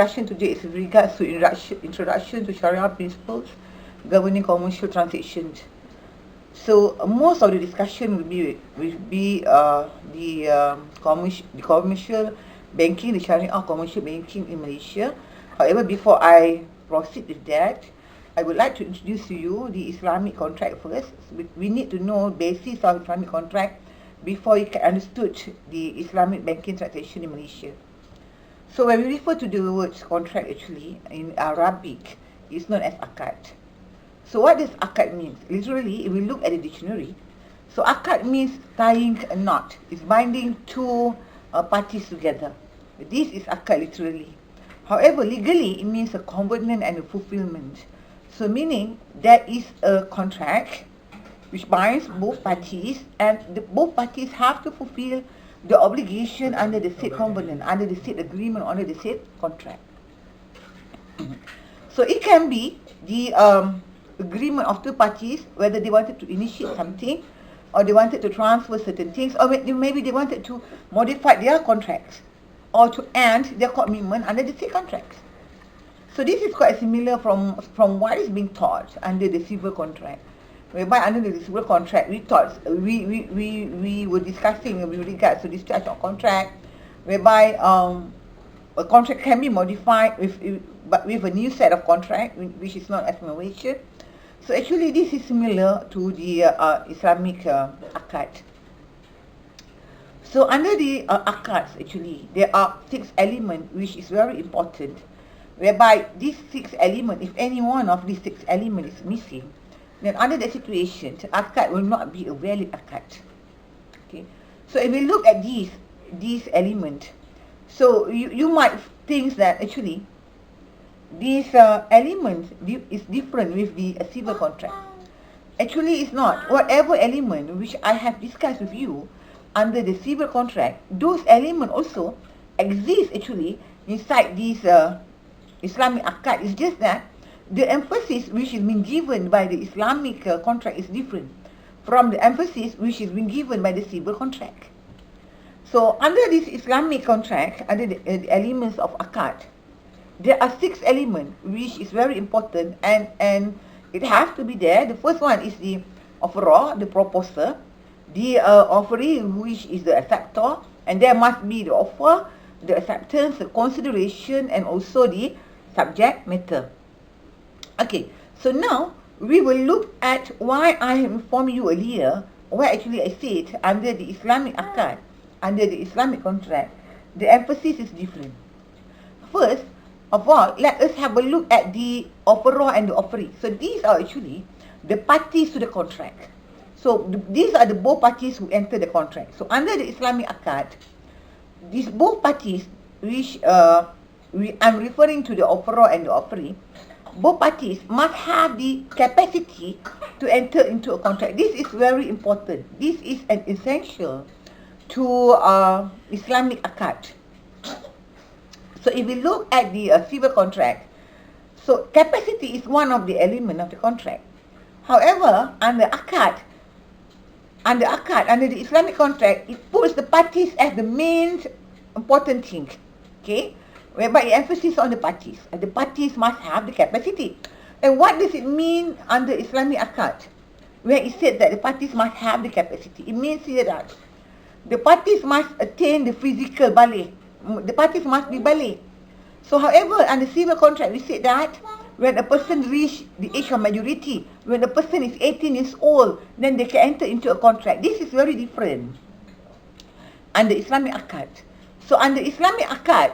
discussion today is with regards to introduction to Sharia principles governing commercial transactions. So most of the discussion will be the commercial banking, the Sharia commercial banking in Malaysia. However, before I proceed with that, I would like to introduce to you the Islamic contract first. We need to know basis of Islamic contract before you can understood the Islamic banking transaction in Malaysia. So when we refer to the words contract, actually in Arabic, it's known as akad. So what does akad mean? Literally, if we look at the dictionary, so akad means tying a knot. It's binding two parties together. This is akad literally. However, legally, it means a covenant and a fulfillment. So meaning there is a contract which binds both parties, and both parties have to fulfill the obligation under the said covenant, under the said agreement, under the said contract. So it can be the agreement of two parties, whether they wanted to initiate something, or they wanted to transfer certain things, or maybe they wanted to modify their contracts, or to end their commitment under the said contracts. So this is quite similar from what is being taught under the civil contract. Whereby under the civil contract, we were discussing with regards to discharge of contract, whereby a contract can be modified with a new set of contract, which is not as Malaysia. So actually, this is similar to the Islamic akad. So under the akads, actually, there are 6 elements which is very important, whereby these 6 elements, if any one of these 6 elements is missing, then under that situation, akad will not be a valid akad. Okay, so if we look at these elements, so you might think that actually these elements is different with the civil contract. Actually, it's not. Whatever element which I have discussed with you under the civil contract, those elements also exist actually inside this Islamic akad. It's just that the emphasis which is being given by the Islamic contract is different from the emphasis which is being given by the civil contract. So under this Islamic contract, under the elements of akad, there are 6 elements which is very important, and it has to be there. The first one is the offeror, the proposer, the offeree, which is the acceptor, and there must be the offer, the acceptance, the consideration, and also the subject matter. Okay, so now we will look at why I informed you earlier, why actually I said under the Islamic akad, under the Islamic contract, the emphasis is different. First of all, let us have a look at the offeror and the offeree. So these are actually the parties to the contract. So these are the both parties who enter the contract. So under the Islamic akad, these both parties, which I'm referring to the offeror and the offeree, both parties must have the capacity to enter into a contract. This is very important. This is an essential to Islamic akad. So if we look at the civil contract, so capacity is one of the elements of the contract. However, under the Islamic contract, it puts the parties as the main important thing. Okay, whereby it emphasizes on the parties, and the parties must have the capacity. And what does it mean under Islamic akad, where it said that the parties must have the capacity? It means here that the parties must attain the physical baligh. The parties must be baligh. So however, under civil contract, we said that when a person reach the age of majority, when a person is 18 years old, then they can enter into a contract. This is very different under Islamic akad. So under Islamic akad,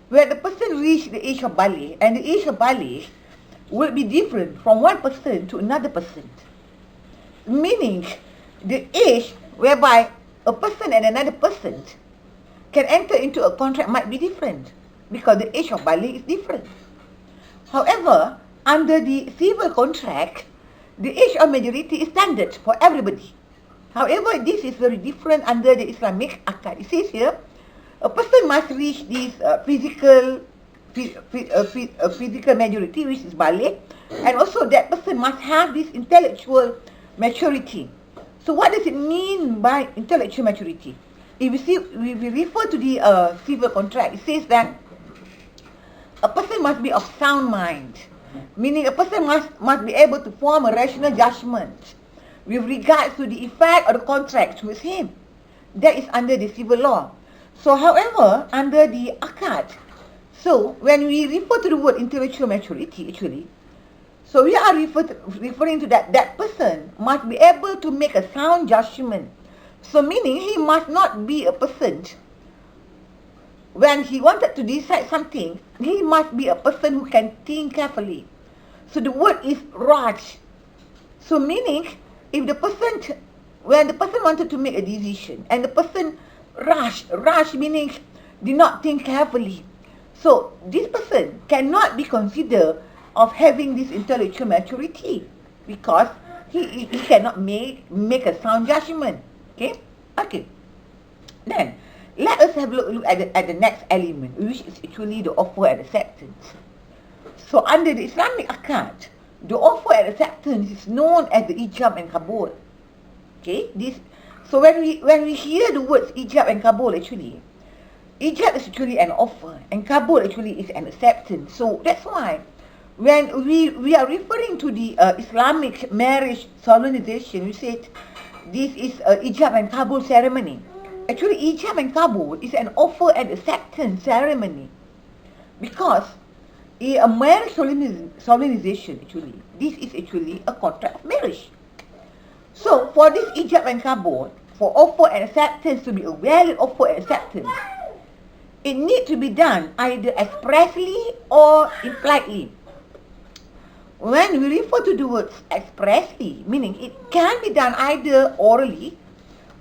where the person reach the age of baligh, and the age of baligh will be different from one person to another person. Meaning, the age whereby a person and another person can enter into a contract might be different, because the age of baligh is different. However, under the civil contract, the age of majority is standard for everybody. However, this is very different under the Islamic akad. It says here, a person must reach this physical majority, which is baligh, and also that person must have this intellectual maturity. So what does it mean by intellectual maturity? If we refer to the civil contract, it says that a person must be of sound mind, meaning a person must be able to form a rational judgment with regards to the effect of the contract with him. That is under the civil law. So, however, under the akad, so when we refer to the word intellectual maturity, actually, so we are referring to that person must be able to make a sound judgment. So, meaning he must not be a person, when he wanted to decide something, he must be a person who can think carefully. So the word is raj. So meaning, if the person, when the person wanted to make a decision, and the person rush meaning did not think carefully. So this person cannot be considered of having this intellectual maturity, because he cannot make a sound judgment. Okay. Then let us have a look at the next element, which is actually the offer and acceptance. So under the Islamic akad, the offer and acceptance is known as the ijab and qabul. So when we hear the words ijab and qabul, actually, ijab is actually an offer, and qabul actually is an acceptance. So that's why when we are referring to the Islamic marriage solemnization, we said this is a ijab and qabul ceremony. Actually, ijab and qabul is an offer and acceptance ceremony, because a marriage solemnization, actually, this is actually a contract of marriage. So for this ijab and qabul, for offer and acceptance to be a valid offer and acceptance, it needs to be done either expressly or impliedly. When we refer to the words expressly, meaning it can be done either orally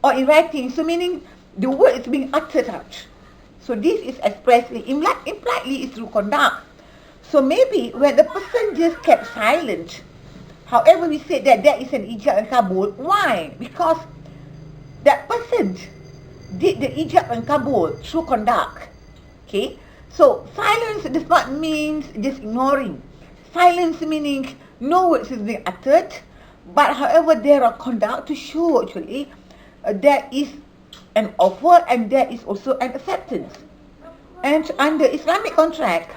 or in writing, so meaning the word is being uttered out. So this is expressly. Impliedly is through conduct. So maybe when the person just kept silent, however we said that there is an ijab and qabul. Why? Because that person did the ijab and qabul through conduct. So silence does not mean just ignoring. Silence meaning no words is being uttered, but however there are conduct to show actually there is an offer and there is also an acceptance. And under Islamic contract,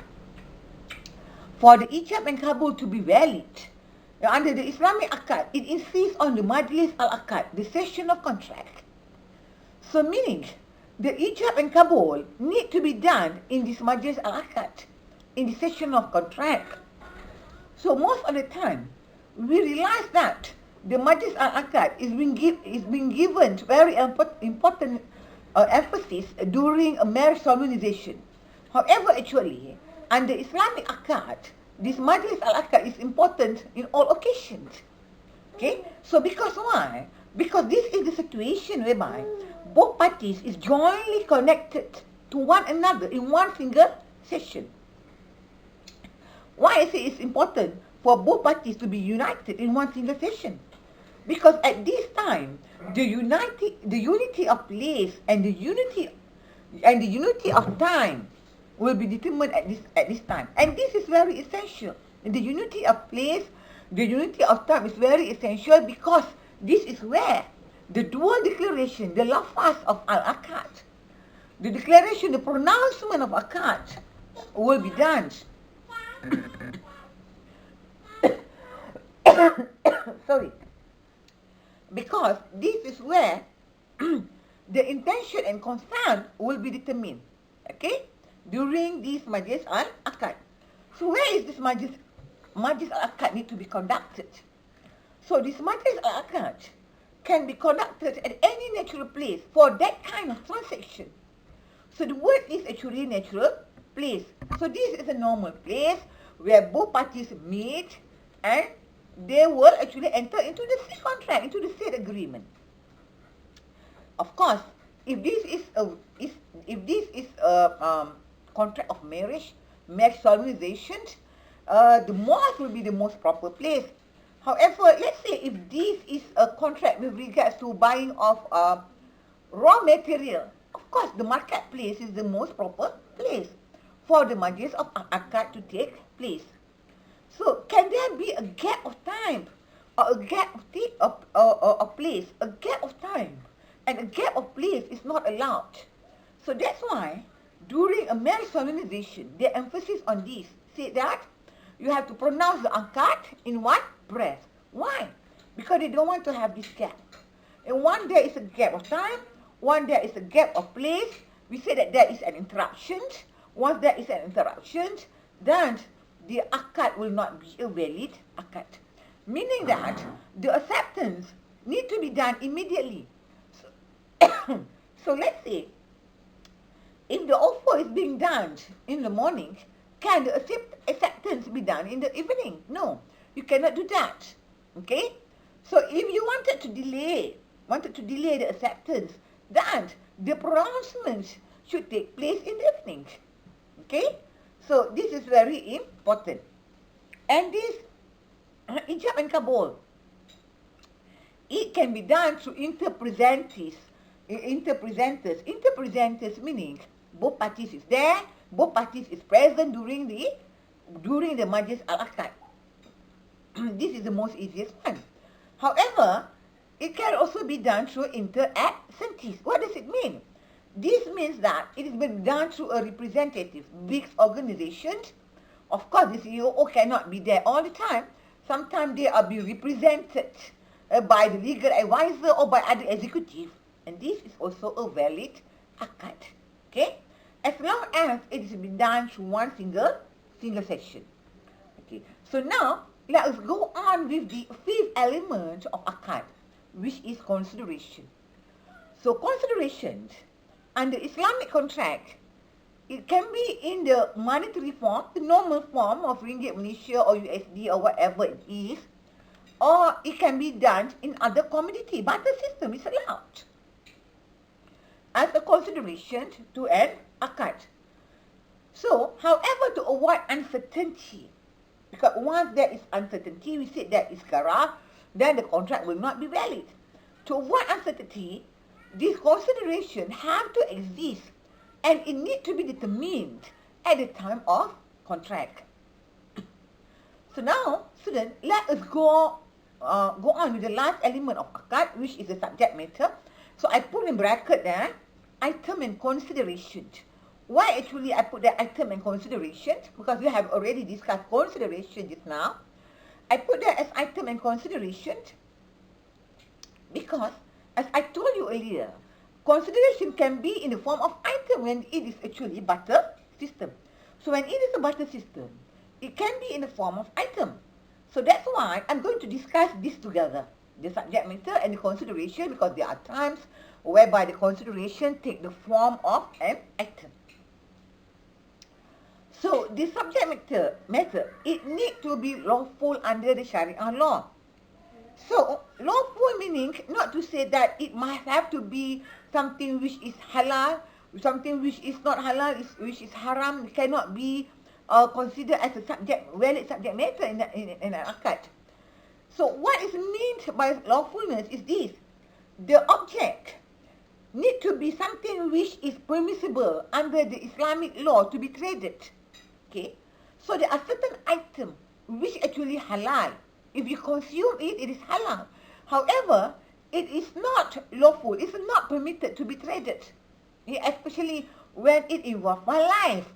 for the ijab and qabul to be valid, under the Islamic akad, it insists on the majlis al-akad, the session of contract. So meaning, the ijab and qabul need to be done in this majlis al-akad, in the session of contract. So most of the time, we realize that the majlis al-akad is being given very important emphasis during a marriage solemnization. However, actually, under Islamic akad, this majlis al-akad is important in all occasions. So because why? Because this is the situation whereby both parties is jointly connected to one another in one single session. Why I say it's important for both parties to be united in one single session? Because at this time, the unity of place and the unity of time will be determined at this time, and this is very essential. The unity of place, the unity of time is very essential, because this is where the dual declaration, the lafaz of al-akad, the declaration, the pronouncement of akad will be done. Sorry. Because this is where the intention and consent will be determined, during this majlis al-akad. So where is this majlis al-akad need to be conducted? So this majlis al-akad can be conducted at any natural place for that kind of transaction. So the word is actually natural place. So this is a normal place where both parties meet and they will actually enter into the said contract, into the said agreement. Of course, if this is a contract of marriage solemnization, the mosque will be the most proper place. However, let's say if this is a contract with regards to buying of raw material, of course the marketplace is the most proper place for the majlis of akad to take place. So can there be a gap of time, or a gap of place? A gap of time and a gap of place is not allowed. So that's why during a marriage solemnization, the emphasis on this said that you have to pronounce the akad in one breath. Why? Because they don't want to have this gap. And one there is a gap of time, one there is a gap of place. We say that there is an interruption. Once there is an interruption, then the akad will not be a valid akad. Meaning that the acceptance need to be done immediately. So let's say, if the offer is being done in the morning, can the acceptance be done in the evening? No, you cannot do that. Okay? So if you wanted to delay the acceptance, then the pronouncement should take place in the evening. Okay? So this is very important. And this ijab and kabul, it can be done through interpresenters. Interpresenters meaning both parties is there, both parties is present during the majlis al-akad. This is the most easiest one. However, it can also be done through inter-absentees. What does it mean? This means that it is being done through a representative, big organization. Of course, the CEO cannot be there all the time. Sometimes they are being represented by the legal advisor or by other executive. And this is also a valid akad. Okay? As long as it is being done through one single session. Okay. So now, let us go on with the fifth element of akad, which is consideration. So consideration under Islamic contract, it can be in the monetary form, the normal form of ringgit Malaysia or USD or whatever it is, or it can be done in other commodity. Barter system is allowed as a consideration to an akad. So, however, to avoid uncertainty, because once there is uncertainty, we said that is kara, then the contract will not be valid. To avoid uncertainty, this consideration have to exist and it need to be determined at the time of contract. So now, students, let us go on with the last element of akad, which is the subject matter. So I put in bracket there, item and consideration. Why actually I put the item and consideration? Because we have already discussed consideration just now. I put that as item and consideration because, as I told you earlier, consideration can be in the form of item when it is actually barter system. So when it is a barter system, it can be in the form of item. So that's why I'm going to discuss this together, the subject matter and the consideration, because there are times whereby the consideration take the form of an item. So the subject matter, it need to be lawful under the Sharia law. So lawful meaning not to say that it must have to be something which is halal, something which is not halal, which is haram, cannot be considered as a valid subject matter in an akad. So what is meant by lawfulness is this: the object need to be something which is permissible under the Islamic law to be traded. Okay, so there are certain items which actually halal. If you consume it, it is halal. However, it is not lawful. It's not permitted to be traded, especially when it involves wildlife.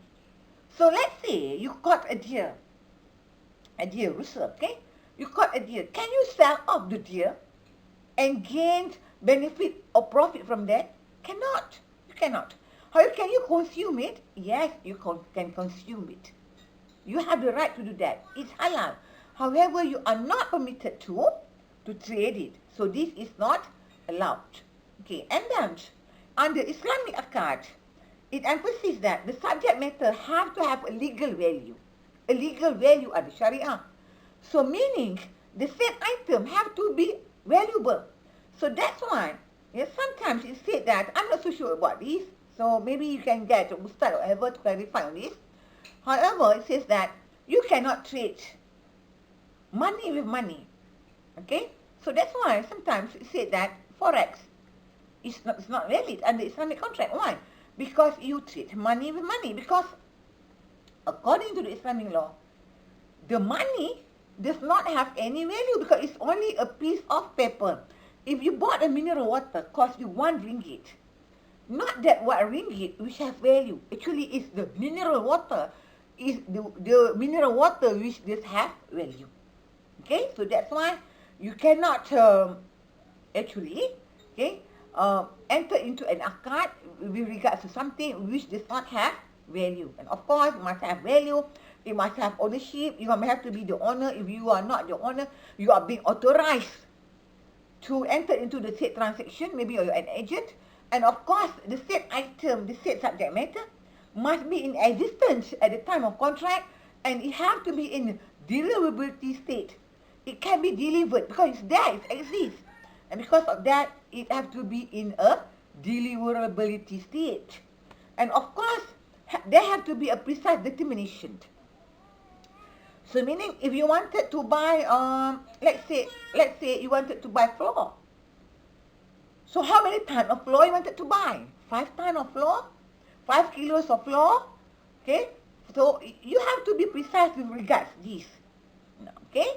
So let's say you caught a deer rooster, okay? You caught a deer. Can you sell off the deer and gain benefit or profit from that? Cannot. You cannot. However, can you consume it? Yes, you can consume it. You have the right to do that. It's halal. However, you are not permitted to trade it. So this is not allowed. Okay, and then under Islamic akad, it emphasizes that the subject matter have to have a legal value under Sharia. So meaning the said item have to be valuable. So that's why sometimes it said that, I'm not so sure about this, so maybe you can get Ustad or whatever to clarify on this. However, it says that you cannot trade money with money. Okay? So that's why sometimes it said that Forex is not valid under Islamic contract. Why? Because you trade money with money. Because according to the Islamic law, the money does not have any value because it's only a piece of paper. If you bought a mineral water, cost you 1 ringgit. Not that what ringgit which has value. Actually, is the mineral water, is the mineral water which does have value. Okay, so that's why you cannot actually, okay, enter into an akad with regards to something which does not have value. And of course, it must have value. It must have ownership. You have to be the owner. If you are not the owner, you are being authorized to enter into the said transaction. Maybe you're an agent. And of course, the said item, the said subject matter must be in existence at the time of contract, and it has to be in deliverability state. It can be delivered because it's there, it exists. And because of that, it has to be in a deliverability state. And of course, there have to be a precise determination. So meaning, if you wanted to buy, let's say you wanted to buy flour. So how many tons of flour you wanted to buy? 5 tons of flour? 5 kilos of flour? Okay? So you have to be precise with regards to this. Okay?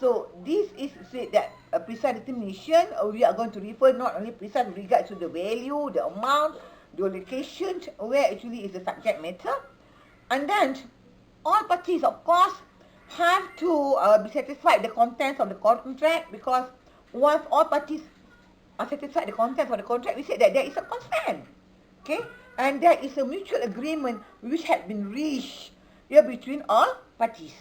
So this is said that a precise determination, we are going to refer not only precise with regards to the value, the amount, the location, where actually is the subject matter. And then all parties, of course, have to be satisfied with the contents of the contract, because once all parties are satisfied with the contents of the contract, we said that there is a consent. Okay? And there is a mutual agreement which had been reached here between all parties.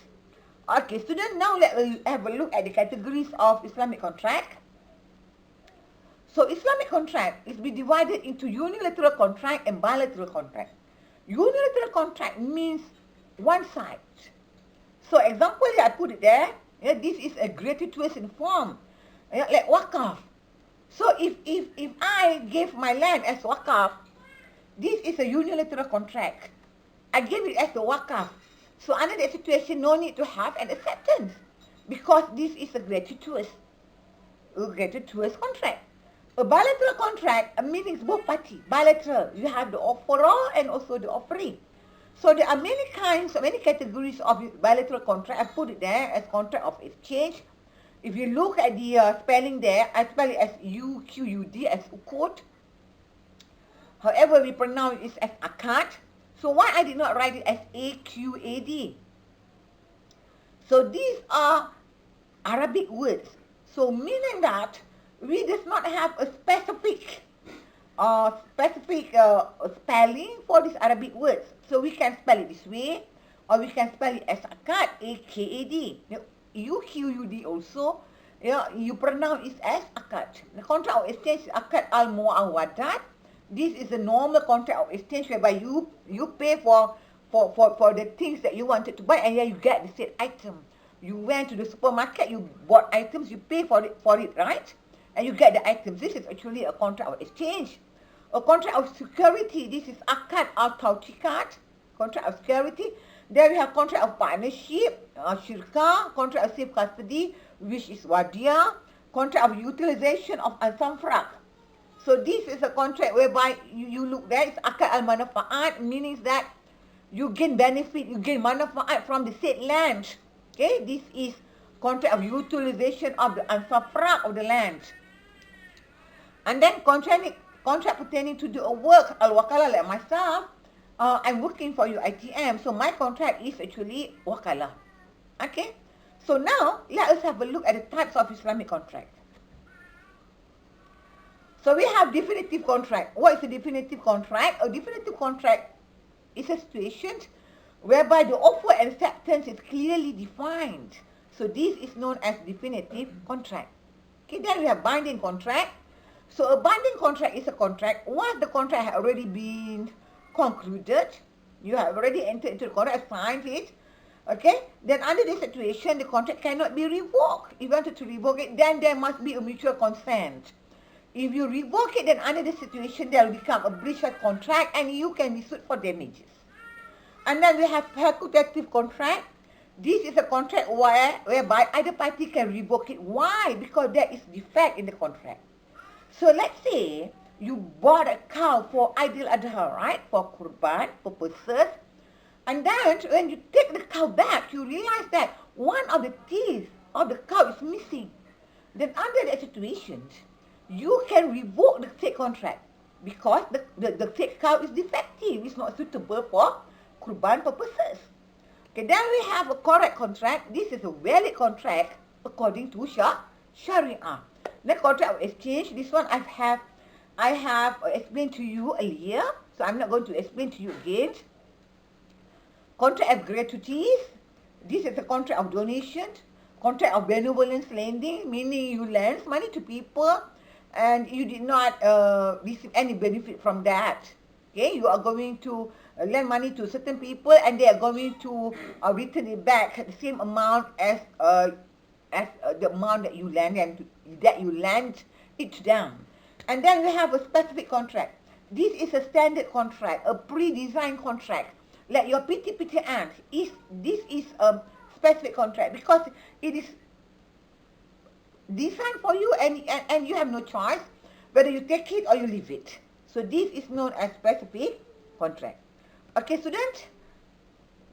Okay, students, now let's have a look at the categories of Islamic contract. So Islamic contract is be divided into unilateral contract and bilateral contract. Unilateral contract means one side. So example, I put it there. Yeah, this is a gratuitous in form, like wakaf. So if I give my land as wakaf, this is a unilateral contract. I give it as a wakaf. So under that situation, no need to have an acceptance, because this is a gratuitous contract. A bilateral contract means both parties. Bilateral, you have the offeror and also the offering. So there are many kinds, many categories of bilateral contract. I put it there as contract of exchange. If you look at the spelling there, I spell it as UQUD, as uqud. However, we pronounce it as akad. So why I did not write it as AQAD? So these are Arabic words. So meaning that we does not have a specific spelling for these Arabic words. So we can spell it this way, or we can spell it as akad, AKAD. UQUD also, you pronounce it as akad. The contract of exchange is akad al-mu'awadat. This is a normal contract of exchange whereby you pay for the things that you wanted to buy, and you get the said item. You went to the supermarket, you bought items, you pay for it, right? And you get the items. This is actually a contract of exchange. A contract of security, this is akad al-tawtikat, contract of security. Then we have contract of partnership, shirkah, contract of safe custody, which is wadia, contract of utilization of al-samfrak. So this is a contract whereby you look there, it's akad al-manafa'at, meaning that you gain benefit, you gain manafa'at from the said land. Okay, this is contract of utilization of the al-samfrak of the land. And then contract pertaining to do a work, al-wakalah, like myself, I'm working for you, ITM, so my contract is actually wakalah. Okay, so now let us have a look at the types of Islamic contract. So we have definitive contract. What is a definitive contract? A definitive contract is a situation whereby the offer and acceptance is clearly defined. So this is known as definitive contract. Okay, then we have binding contract. So a binding contract is a contract. Once the contract has already been concluded, you have already entered into the contract, signed it, okay, then under this situation, the contract cannot be revoked. If you wanted to revoke it, then there must be a mutual consent. If you revoke it, then under this situation, there will become a breach of contract and you can be sued for damages. And then we have facultative contract. This is a contract whereby either party can revoke it. Why? Because there is defect in the contract. So let's say you bought a cow for Idul Adha, right? For kurban purposes. And then when you take the cow back, you realize that one of the teeth of the cow is missing. Then under that situation, you can revoke the said contract. because the fake cow is defective. It's not suitable for kurban purposes. Okay, then we have a correct contract. This is a valid contract according to Sharia. The contract of exchange, this one I have explained to you earlier, so I'm not going to explain to you again. Contract of gratuities, this is a contract of donation. Contract of benevolence lending, meaning you lend money to people and you did not receive any benefit from that. Okay, you are going to lend money to certain people and they are going to return it back at the same amount as the amount that you lend it to them. And then we have a specific contract. This is a standard contract, a pre-designed contract. Like your PTPTN, this is a specific contract because it is designed for you and you have no choice whether you take it or you leave it. So this is known as specific contract. Okay, students,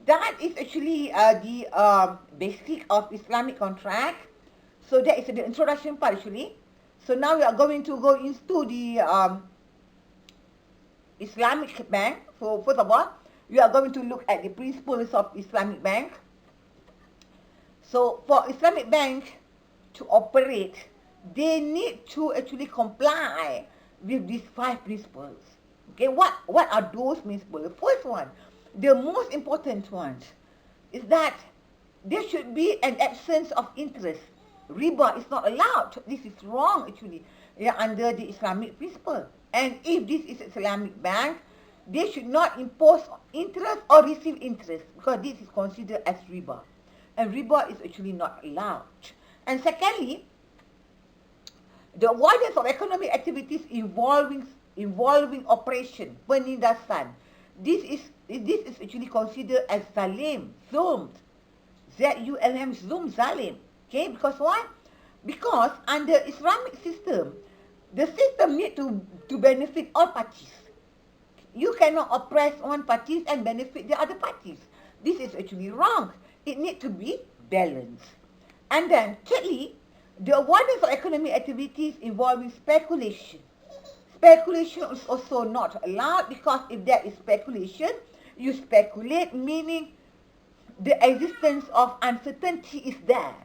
that is actually the basic of Islamic contract. So that is the introduction part actually. So now we are going to go into the Islamic bank. So first of all, we are going to look at the principles of Islamic bank. So for Islamic bank to operate, they need to actually comply with these 5 principles. Okay, what are those principles? The first one, the most important one, is that there should be an absence of interest. Riba is not allowed. This is wrong actually, under the Islamic principle. And if this is Islamic bank, they should not impose interest or receive interest because this is considered as riba. And riba is actually not allowed. And secondly, the avoidance of economic activities involving operation, penindasan. This is actually considered as zalim, zulm. Z-U-L-M, zulm, zalim. Okay, because why? Because under Islamic system, the system need to benefit all parties. You cannot oppress one party and benefit the other parties. This is actually wrong. It needs to be balanced. And then, thirdly, the avoidance of economic activities involving speculation. Speculation is also not allowed because if there is speculation, you speculate, meaning the existence of uncertainty is there.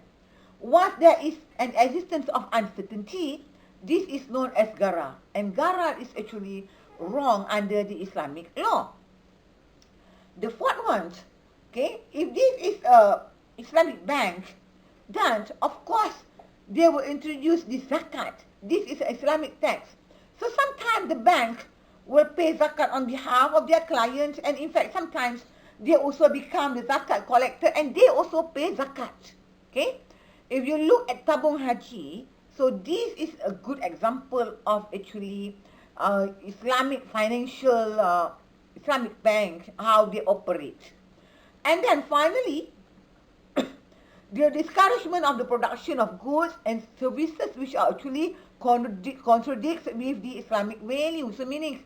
Once there is an existence of uncertainty, this is known as gara. And gara is actually wrong under the Islamic law. The fourth one, okay, if this is a Islamic bank, then of course they will introduce the zakat. This is an Islamic tax. So sometimes the bank will pay zakat on behalf of their clients, and in fact sometimes they also become the zakat collector and they also pay zakat. Okay, if you look at tabung haji, so this is a good example of actually Islamic financial, Islamic bank, how they operate. And then finally, the discouragement of the production of goods and services which are actually contradicts with the Islamic values. So meaning,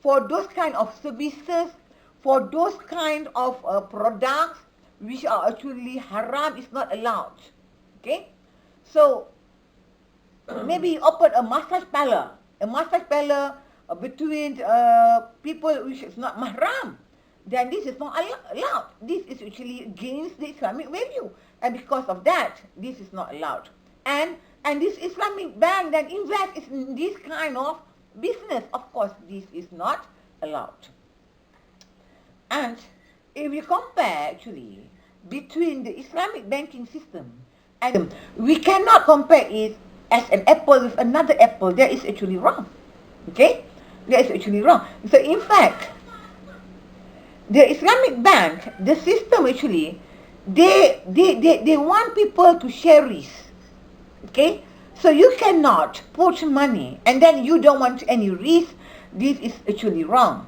for those kind of services, for those kind of products which are actually haram is not allowed. Okay, so maybe you open a massage parlor between people which is not mahram, then this is not allowed. This is actually against the Islamic value, and because of that, this is not allowed. And this Islamic bank then invests in this kind of business. Of course, this is not allowed. And if you compare actually between the Islamic banking system and we cannot compare it as an apple with another apple. That is actually wrong. Okay? That is actually wrong. So in fact, the Islamic bank, the system actually, they want people to share risk. Okay? So you cannot put money and then you don't want any risk. This is actually wrong.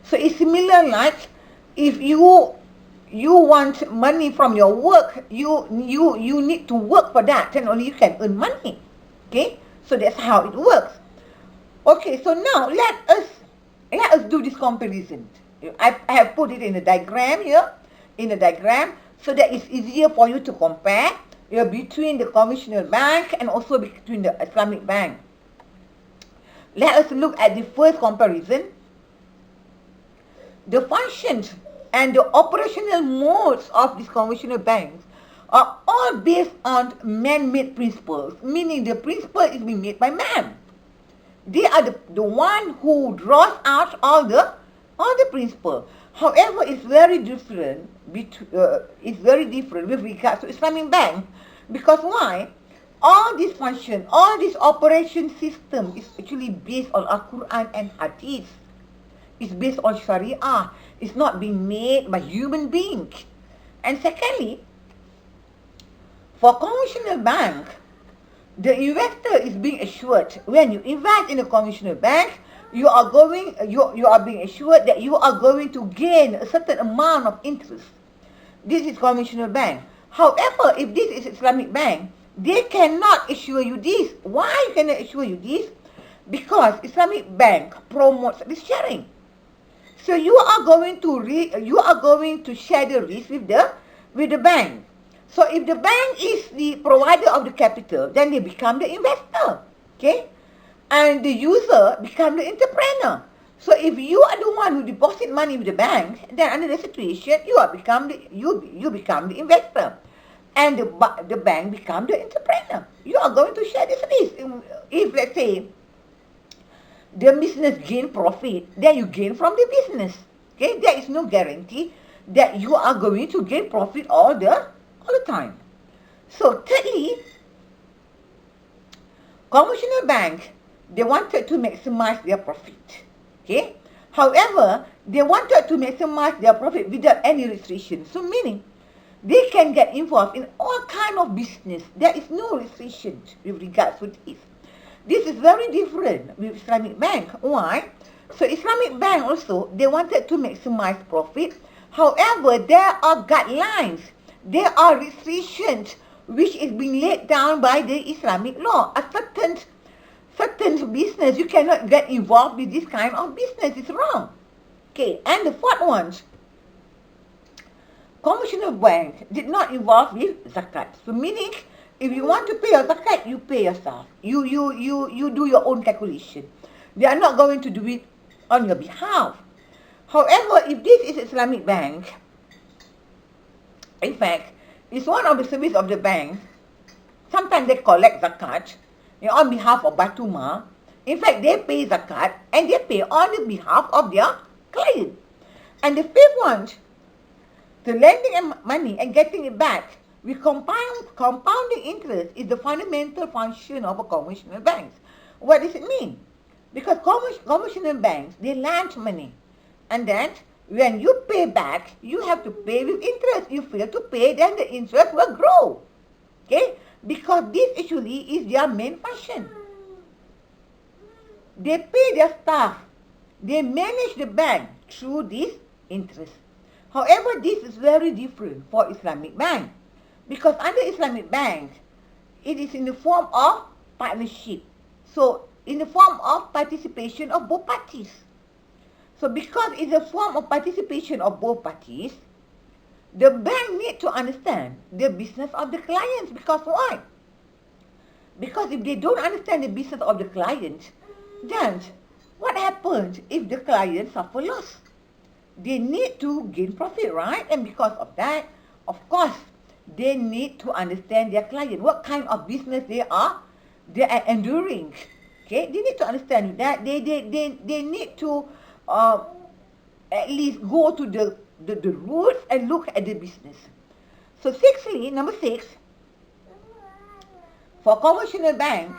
So it's similar like if you want money from your work, you need to work for that and only you can earn money. Okay, so that's how it works. Okay, so now let us do this comparison. I have put it in a diagram here, so that it's easier for you to compare between the conventional bank and also between the Islamic bank. let us look at the first comparison. The functions and the operational modes of these conventional banks are all based on man-made principles, meaning the principle is being made by man. They are the one who draws out all the principle. However, it's very different. It's very different with regards to Islamic bank, because why? All this function, all this operation system is actually based on Al-Quran and Hadith. It's based on Sharia. It's not being made by human beings. And secondly, for conventional bank, the investor is being assured when you invest in a conventional bank, you are being assured that you are going to gain a certain amount of interest. This is conventional bank. However, if this is Islamic bank, they cannot assure you this. Why cannot assure you this? Because Islamic bank promotes risk sharing. So you are going to share the risk with the bank. So if the bank is the provider of the capital, then they become the investor, okay? And the user become the entrepreneur. So if you are the one who deposit money with the bank, then under the situation, you become the investor, and the bank become the entrepreneur. You are going to share this risk. If let's say the business gain profit, then you gain from the business. Okay, there is no guarantee that you are going to gain profit all the time. So thirdly, conventional bank, they wanted to maximize their profit. Okay, however, they wanted to maximize their profit without any restriction. So meaning, they can get involved in all kind of business. There is no restriction with regards to this. This is very different with Islamic bank. Why? So Islamic bank also, they wanted to maximize profit. However, there are guidelines. There are restrictions which is being laid down by the Islamic law. A certain business, you cannot get involved with this kind of business. It's wrong. Okay, and the fourth one, conventional bank did not involve with zakat. So meaning, if you want to pay your zakat, you pay yourself. You do your own calculation. They are not going to do it on your behalf. However, if this is Islamic bank, in fact, it's one of the service of the bank. Sometimes they collect zakat on behalf of Batuma. In fact, they pay zakat and they pay on the behalf of their client. And the fifth one, the lending money and getting it back with compounding interest is the fundamental function of a conventional bank. What does it mean? Because conventional banks, they lend money, and then when you pay back, you have to pay with interest. You fail to pay, then the interest will grow. Okay? Because this actually is their main function. They pay their staff. They manage the bank through this interest. However, this is very different for Islamic bank. Because under Islamic bank, it is in the form of partnership. So, in the form of participation of both parties. So because it's a form of participation of both parties, the bank need to understand the business of the clients. Because why? Because if they don't understand the business of the client, then what happens if the client suffer loss? They need to gain profit, right? And because of that, of course, they need to understand their client, what kind of business they are enduring. Okay, they need to understand that. They need to at least go to the roots and look at the business. So sixthly, number 6, for conventional bank,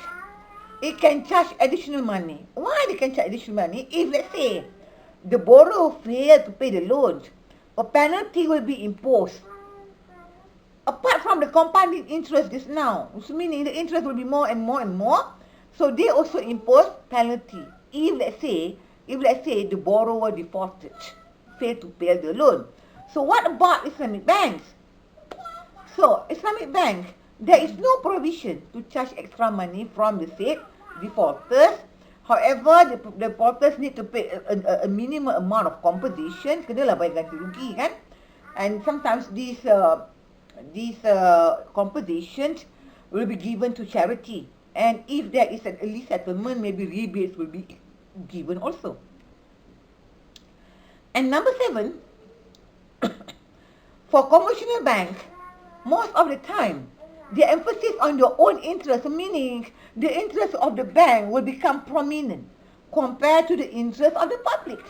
it can charge additional money. Why they can charge additional money? If let's say the borrower fails to pay the loan, a penalty will be imposed. Apart from the compounding interest just now, which meaning the interest will be more and more and more, so they also impose penalty. If let's say the borrower defaulted, failed to pay the loan. So what about Islamic banks? So Islamic bank, there is no provision to charge extra money from the said defaulters. However, the defaulters need to pay a minimum amount of compensation. Kenalah bayar ganti rugi kan? And sometimes these compensations will be given to charity. And if there is an early settlement, maybe rebates will be given also. And number 7, for commercial bank, most of the time, the emphasis on your own interest, meaning the interest of the bank will become prominent compared to the interest of the public.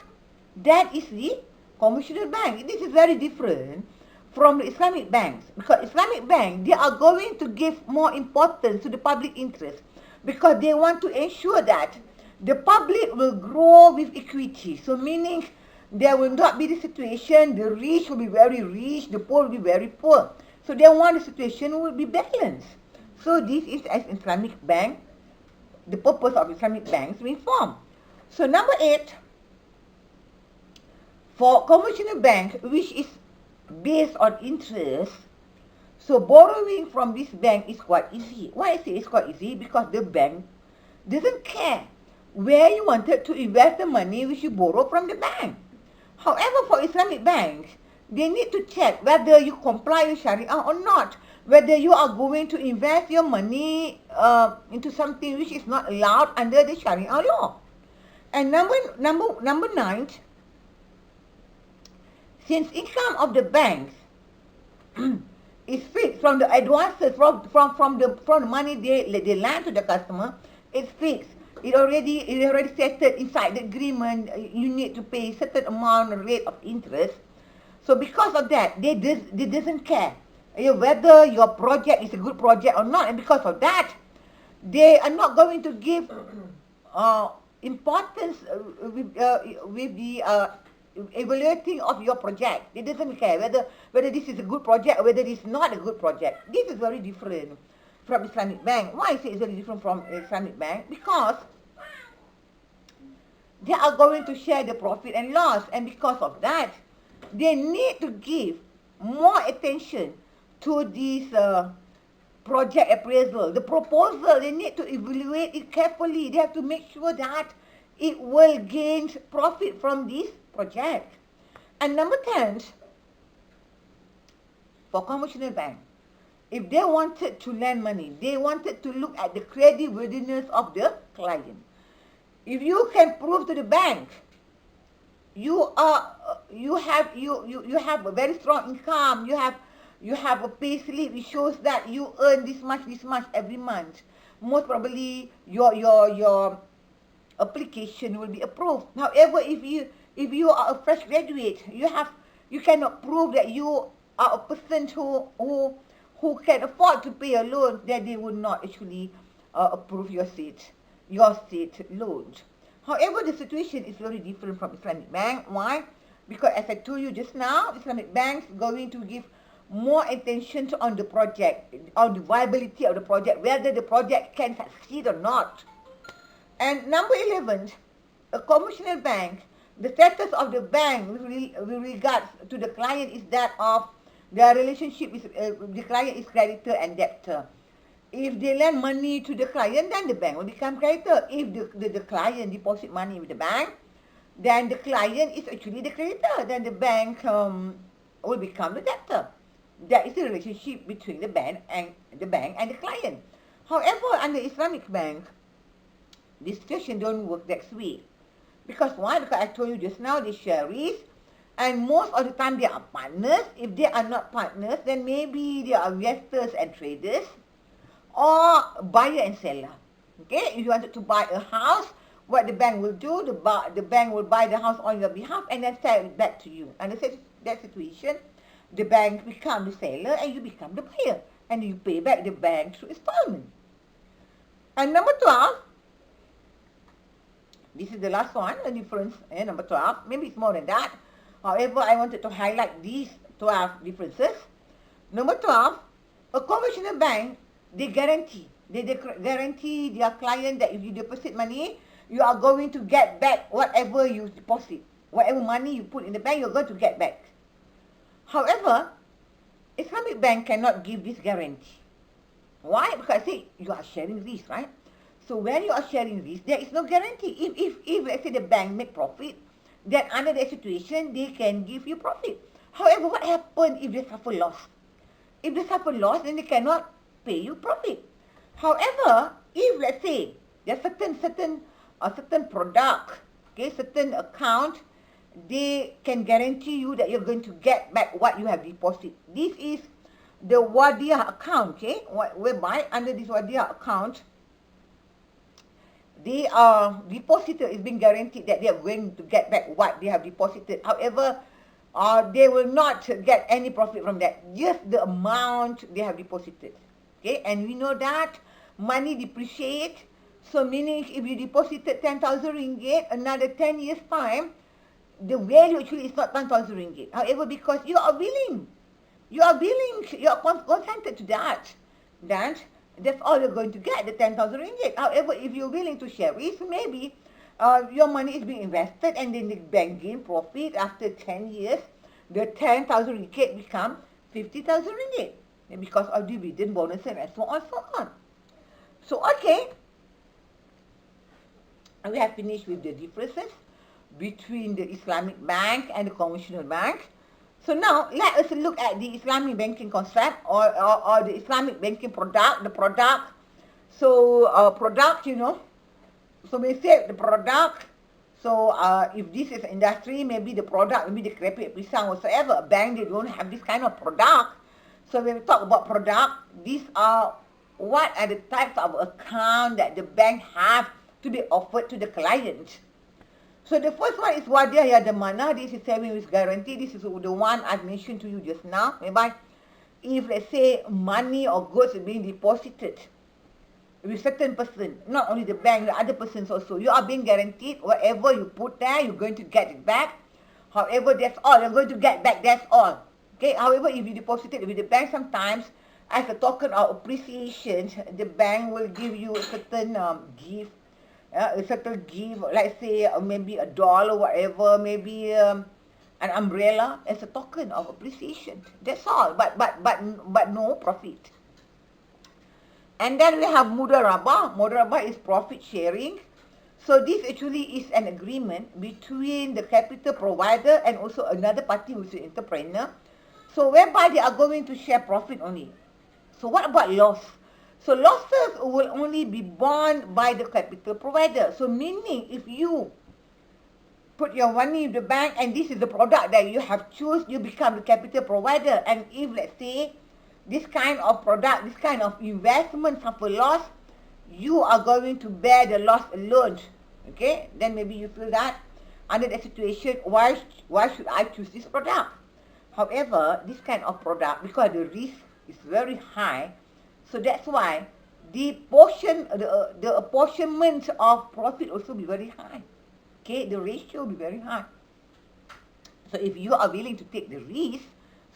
That is the commercial bank. This is very different from the Islamic banks, because Islamic bank, they are going to give more importance to the public interest because they want to ensure that the public will grow with equity. So meaning there will not be the situation, the rich will be very rich, the poor will be very poor. So they want the situation will be balanced. So this is as Islamic bank, the purpose of Islamic banks being formed. So number 8, for commercial bank, which is based on interest, so borrowing from this bank is quite easy. Why I say it's quite easy? Because the bank doesn't care where you wanted to invest the money which you borrow from the bank. However, for Islamic banks, they need to check whether you comply with Sharia or not, whether you are going to invest your money into something which is not allowed under the Sharia law. And number 9, since income of the banks is fixed from the advances, from the money they lend to the customer, it's fixed. It already settled inside the agreement. You need to pay certain amount rate of interest. So because of that, they doesn't care whether your project is a good project or not. And because of that, they are not going to give importance with the evaluating of your project. They doesn't care whether this is a good project or whether it's not a good project. This is very different from Islamic bank. Why I say it's very different from Islamic bank? Because they are going to share the profit and loss, and because of that, they need to give more attention to this project appraisal. The proposal, they need to evaluate it carefully. They have to make sure that it will gain profit from this project. And number 10, for commercial bank, if they wanted to lend money, they wanted to look at the creditworthiness of the client. If you can prove to the bank you have a very strong income, you have a pay slip which shows that you earn this much every month, most probably your application will be approved. However, if you are a fresh graduate, you cannot prove that you are a person who can afford to pay a loan, then they would not actually approve your state loan. However, the situation is very different from Islamic bank. Why? Because as I told you just now, Islamic banks going to give more attention on the project, on the viability of the project, whether the project can succeed or not. And number 11, a commercial bank, the status of the bank with regards to the client is that of their relationship with the client is creditor and debtor. If they lend money to the client, then the bank will become creditor. If the client deposit money with the bank, then the client is actually the creditor. Then the bank will become the debtor. That is the relationship between the bank and the client. However, under Islamic bank, this situation don't work that way. Because why? Because I told you just now, they share risk, and most of the time they are partners. If they are not partners, then maybe they are investors and traders, or buyer and seller. Okay, if you wanted to buy a house, what the bank will do, the bank will buy the house on your behalf and then sell it back to you. And that situation, the bank become the seller and you become the buyer, and you pay back the bank through installment. And number 12, this is the last one, the difference, number 12, maybe it's more than that. However, I wanted to highlight these 12 differences. Number 12, a conventional bank, they guarantee their client that if you deposit money, you are going to get back whatever you deposit. Whatever money you put in the bank, you're going to get back. However, Islamic bank cannot give this guarantee. Why? Because I say you are sharing risk, right? So when you are sharing risk, there is no guarantee. If let's say the bank make profit, then under that situation, they can give you profit. However, what happens if they suffer loss? If they suffer loss, then they cannot pay you profit. However, if let's say there's certain product, okay, certain account, they can guarantee you that you're going to get back what you have deposited. This is the wadiah account, okay, whereby under this wadiah account, the depositor is being guaranteed that they are going to get back what they have deposited. However, they will not get any profit from that, just the amount they have deposited. Okay, and we know that money depreciates. So meaning if you deposited 10,000 ringgit, another 10 years time, the value actually is not 10,000 ringgit. However, because you are willing, you are consented to that, that's all you're going to get, the 10,000 ringgit. However, if you're willing to share risk, maybe your money is being invested and then the bank gain profit after 10 years, the 10,000 ringgit become 50,000 ringgit because of dividend, bonus, and so on, so on. So, okay, we have finished with the differences between the Islamic bank and the conventional bank. So now, let us look at the Islamic banking concept or the Islamic banking product, the product. So, product, you know, so we say the product. So, if this is industry, maybe the product, maybe the keripik pisang whatsoever. A bank, they don't have this kind of product. So, when we talk about product, these are what are the types of account that the bank have to be offered to the client. So the first one is wadiah yadamana. This is saving with guarantee. This is the one I've mentioned to you just now. Whereby if let's say money or goods is being deposited with certain person, not only the bank, the other persons also, you are being guaranteed whatever you put there, you're going to get it back. However, that's all you're going to get back. That's all. Okay. However, if you deposit it with the bank, sometimes as a token of appreciation, the bank will give you a certain gift. A certain gift, let's say maybe $1, whatever, maybe an umbrella as a token of appreciation. That's all. But no profit. And then we have mudarabah. Mudarabah is profit sharing. So this actually is an agreement between the capital provider and also another party who is the entrepreneur. So whereby they are going to share profit only. So what about loss? So losses will only be borne by the capital provider. So meaning if you put your money in the bank and this is the product that you have choose, you become the capital provider. And if let's say this kind of product, this kind of investment suffer loss, you are going to bear the loss alone. Okay, then maybe you feel that under that situation, why should I choose this product? However, this kind of product, because the risk is very high, so that's why the apportionment of profit also be very high. Okay, the ratio will be very high. So if you are willing to take the risk,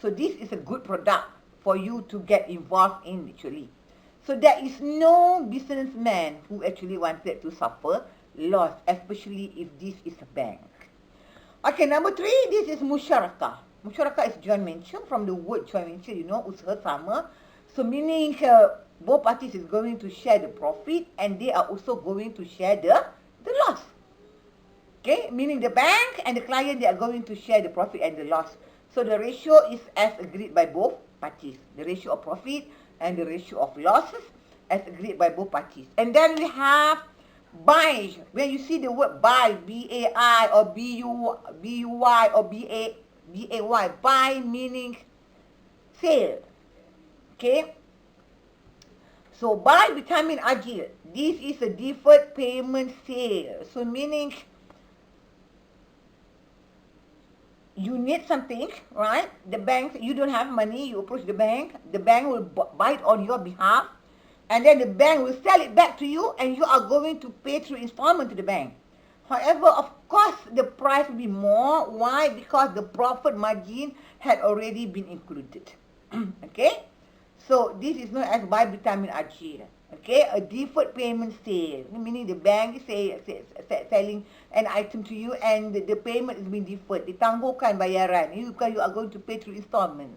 so this is a good product for you to get involved in actually. So there is no businessman who actually wanted to suffer loss, especially if this is a bank. Okay, number 3, this is musyarakah. Musyarakah is joint venture. From the word joint venture, you know, usaha sama. So meaning both parties is going to share the profit and they are also going to share the loss. Okay, meaning the bank and the client, they are going to share the profit and the loss. So the ratio is as agreed by both parties. The ratio of profit and the ratio of losses as agreed by both parties. And then we have buy. When you see the word buy, B-A-I or B-U-Y or B-A-Y, buy meaning sale. Okay, so buy vitamin ajil. This is a deferred payment sale. So meaning you need something, right? The bank, you don't have money, you approach the bank will buy it on your behalf, and then the bank will sell it back to you, and you are going to pay through installment to the bank. However, of course, the price will be more. Why? Because the profit margin had already been included. Okay? So this is known as buy vitamin ajil. Okay, a deferred payment sale, meaning the bank is selling an item to you and the payment is being deferred. Ditangguhkan bayaran. You are going to pay through installment.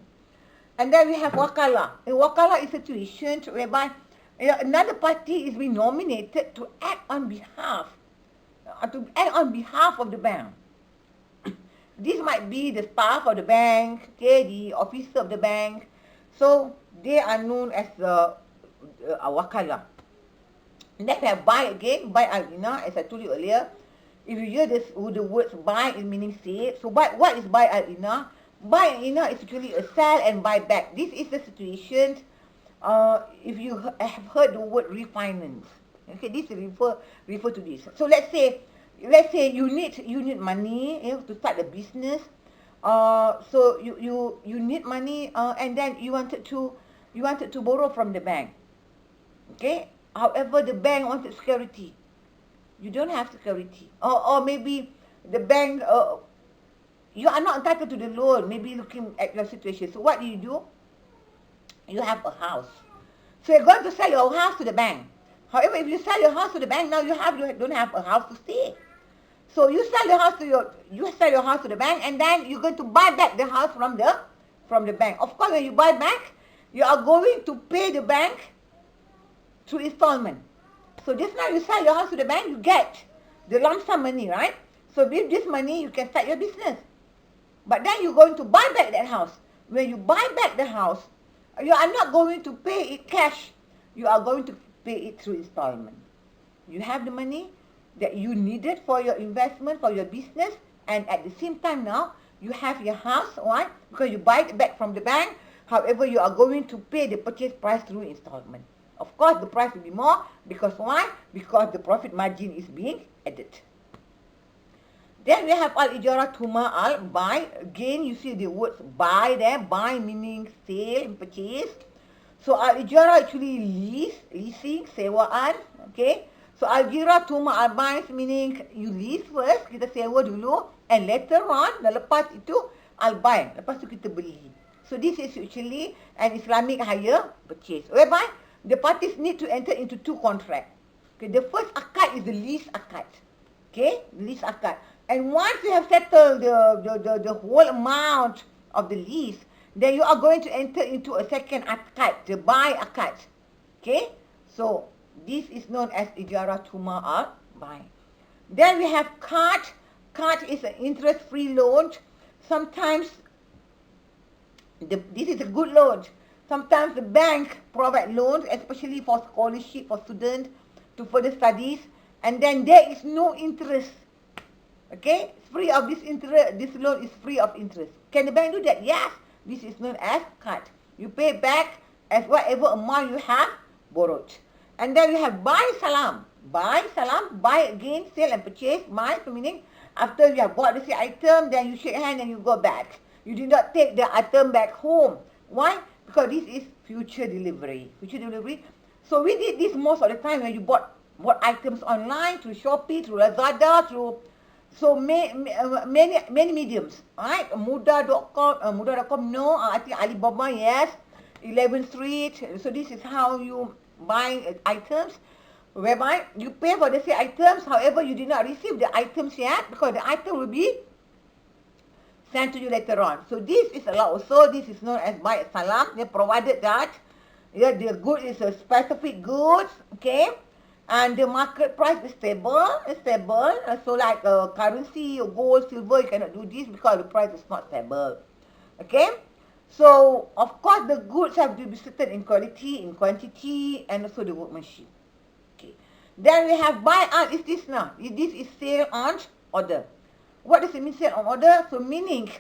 And then we have wakalah. A wakalah is a situation whereby another party is being nominated to act on behalf of the bank. This might be the staff of the bank, okay, the officer of the bank. So they are known as the wakalah. And then we have buy again, buy al-ina, as I told you earlier. If you hear this, the words buy, it meaning sale. So what is buy al-ina? Buy al-ina is actually a sell and buy back. This is the situation. If you have heard the word refinance, okay, this refer to this. So let's say you need money, to start a business. So you need money, and then you wanted to borrow from the bank. Okay. However, the bank wanted security. You don't have security, or maybe the bank, you are not entitled to the loan. Maybe looking at your situation. So what do? You have a house. So you're going to sell your house to the bank. However, if you sell your house to the bank, now you don't have a house to stay. So you sell your house to the bank, and then you're going to buy back the house from the bank. Of course, when you buy back, you are going to pay the bank through installment. So just now you sell your house to the bank, you get the lump sum money, right? So with this money, you can start your business. But then you're going to buy back that house. When you buy back the house, you are not going to pay it cash. You are going to pay it through installment. You have the money that you needed for your investment, for your business, and at the same time now, you have your house, why? Because you buy it back from the bank. However, you are going to pay the purchase price through installment. Of course, the price will be more, because why? Because the profit margin is being added. Then we have al-ijara tuma al-buy. Again, you see the words buy there. Buy meaning sale, purchase. So al-ijara actually leasing, sewaan. Okay. So al-ijara tuma al-buy meaning you lease first, kita sewa dulu, and later on, lepas itu al-buy. Lepas tu kita beli. So this is actually an Islamic hire purchase, whereby the parties need to enter into two contracts. Okay, the first akad is the lease akad. Okay, lease akad. And once you have settled the whole amount of the lease, then you are going to enter into a second akad, the buy akad. Okay, so this is known as ijara tuma or buy. Then we have card. Card is an interest-free loan. Sometimes this is a good loan. Sometimes the bank provide loans, especially for scholarship for students to further studies, and then there is no interest. Okay, free of this interest. This loan is free of interest. Can the bank do that? Yes. This is known as card. You pay back as whatever amount you have borrowed. And then we have buy salam. Buy salam. Buy again, sell and purchase. Buy, so meaning after you have bought the item, then you shake hand and you go back. You did not take the item back home. Why? Because this is future delivery. Future delivery. So we did this most of the time when you bought items online, through Shopee, through Lazada, through many mediums. Alright, Muda.com, no. I think Alibaba, yes. 11th Street. So this is how you buy items, whereby you pay for the same items. However, you did not receive the items yet, because the item will be sent to you later on. So this is allowed also. This is known as buy salam. They provided that the good is a specific goods, okay, and the market price is stable. So like currency or gold, silver, you cannot do this because the price is not stable. Okay. So of course the goods have to be certain in quality, in quantity, and also the workmanship. Okay. Then we have buy out. Is this now? This is sale on order. What does it mean, sale on order? So meaning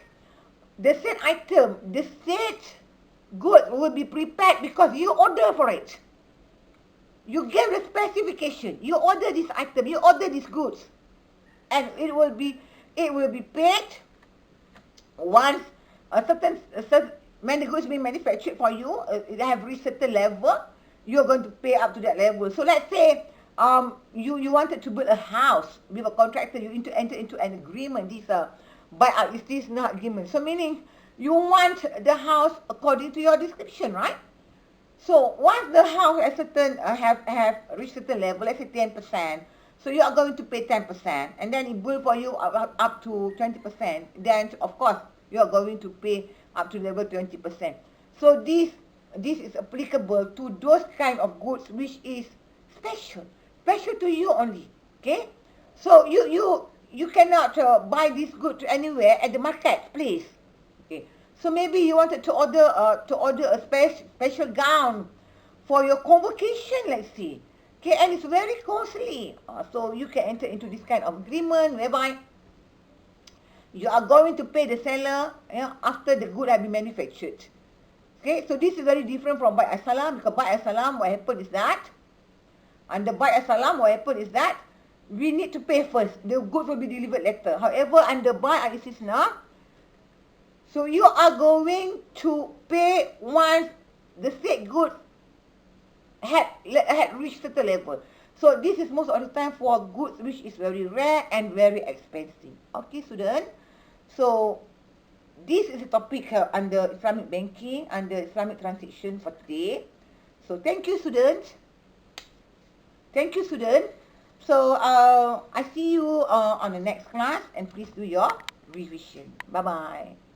the said item, the said good will be prepared because you order for it. You give the specification. You order this item. You order these goods, and it will be paid once when the goods being manufactured for you. It have reached certain level. You are going to pay up to that level. So let's say you wanted to build a house with a contractor. You enter into an agreement. This buyout is this not agreement. So meaning you want the house according to your description, right? So once the house has certain have reached certain level, let's say 10%, so you are going to pay 10%, and then it build for you up to 20%. Then of course you are going to pay up to level 20%. So this is applicable to those kind of goods which is special to you only. Okay, so you cannot buy this good anywhere at the marketplace. Okay, so maybe you wanted to order a special gown for your convocation, let's say. Okay, and it's very costly. So you can enter into this kind of agreement whereby you are going to pay the seller, after the good have been manufactured. Okay, so this is very different from buy as salam, because buy as salam, what happened is that, under buy as salam, what happened is that, we need to pay first. The goods will be delivered later. However, under buy al istisna, so you are going to pay once the said goods had reached certain level. So this is most of the time for goods which is very rare and very expensive. Okay, student. So this is the topic under Islamic banking, under Islamic transaction for today. So thank you, students. Thank you, student. So I see you on the next class, and please do your revision. Bye bye.